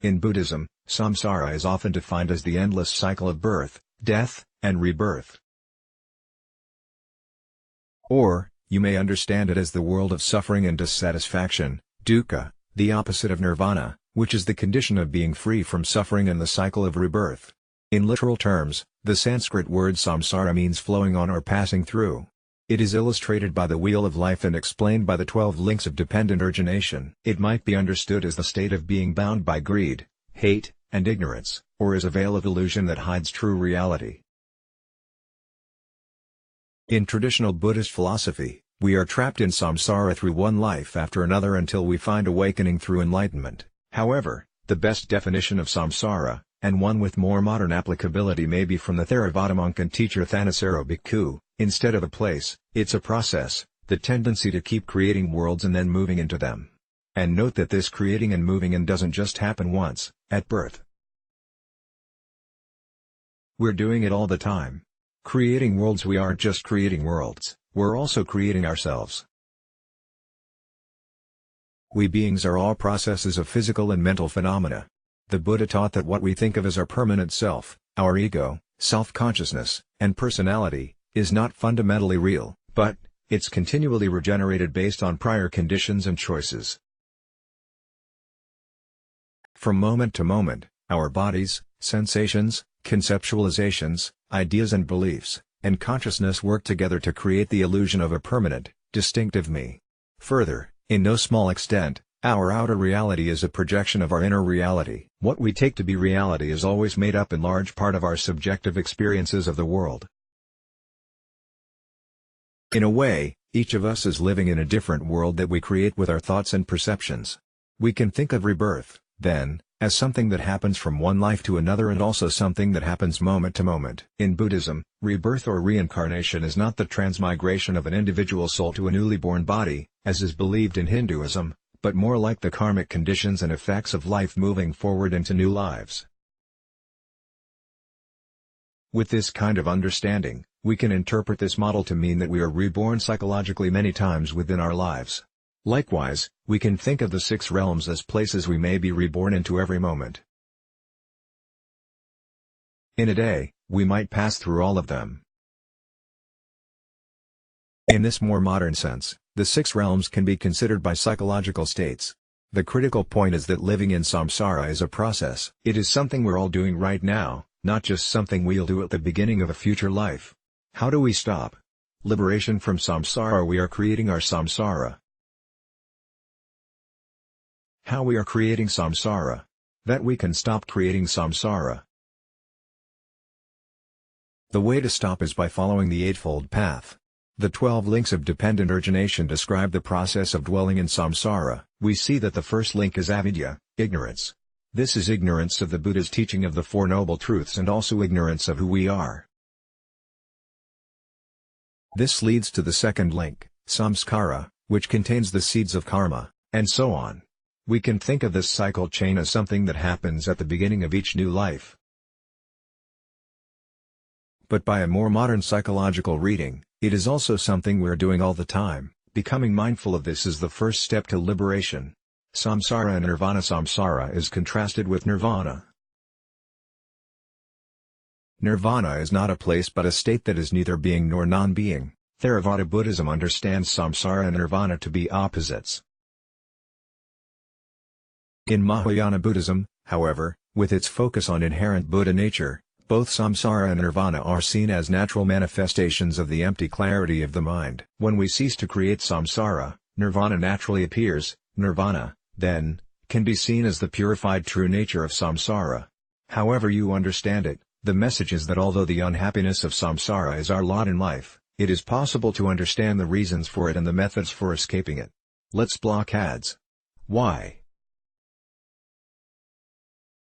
In Buddhism, samsara is often defined as the endless cycle of birth, death, and rebirth. Or, you may understand it as the world of suffering and dissatisfaction, dukkha, the opposite of nirvana, which is the condition of being free from suffering and the cycle of rebirth. In literal terms, the Sanskrit word samsara means flowing on or passing through. It is illustrated by the wheel of life and explained by the 12 links of dependent origination. It might be understood as the state of being bound by greed, hate, and ignorance, or as a veil of illusion that hides true reality. In traditional Buddhist philosophy, we are trapped in samsara through one life after another until we find awakening through enlightenment. However, the best definition of samsara, and one with more modern applicability, may be from the Theravada monk and teacher Thanissaro Bhikkhu. Instead of a place, it's a process, the tendency to keep creating worlds and then moving into them. And note that this creating and moving in doesn't just happen once, at birth. We're doing it all the time. Creating worlds. We aren't just creating worlds, we're also creating ourselves. We beings are all processes of physical and mental phenomena. The Buddha taught that what we think of as our permanent self, our ego, self-consciousness, and personality, is not fundamentally real, but it's continually regenerated based on prior conditions and choices. From moment to moment, our bodies, sensations, conceptualizations, ideas and beliefs, and consciousness work together to create the illusion of a permanent, distinctive me. Further, in no small extent, our outer reality is a projection of our inner reality. What we take to be reality is always made up in large part of our subjective experiences of the world. In a way, each of us is living in a different world that we create with our thoughts and perceptions. We can think of rebirth, then, as something that happens from one life to another and also something that happens moment to moment. In Buddhism, rebirth or reincarnation is not the transmigration of an individual soul to a newly born body, as is believed in Hinduism, but more like the karmic conditions and effects of life moving forward into new lives. With this kind of understanding, we can interpret this model to mean that we are reborn psychologically many times within our lives. Likewise, we can think of the 6 realms as places we may be reborn into every moment. In a day, we might pass through all of them. In this more modern sense, the 6 realms can be considered by psychological states. The critical point is that living in samsara is a process. It is something we're all doing right now, not just something we'll do at the beginning of a future life. How do we stop? Liberation from samsara. We are creating our samsara. How we are creating samsara? That we can stop creating samsara. The way to stop is by following the Eightfold Path. The 12 links of dependent origination describe the process of dwelling in samsara. We see that the first link is avidya, ignorance. This is ignorance of the Buddha's teaching of the Four Noble Truths and also ignorance of who we are. This leads to the second link, samskara, which contains the seeds of karma, and so on. We can think of this cycle chain as something that happens at the beginning of each new life. But by a more modern psychological reading, it is also something we're doing all the time. Becoming mindful of this is the first step to liberation. Samsara and nirvana. Samsara is contrasted with nirvana. Nirvana is not a place but a state that is neither being nor non-being. Theravada Buddhism understands samsara and nirvana to be opposites. In Mahayana Buddhism, however, with its focus on inherent Buddha nature, both samsara and nirvana are seen as natural manifestations of the empty clarity of the mind. When we cease to create samsara, nirvana naturally appears. Nirvana, then, can be seen as the purified true nature of samsara. However you understand it, the message is that although the unhappiness of samsara is our lot in life, it is possible to understand the reasons for it and the methods for escaping it. Let's block ads. Why?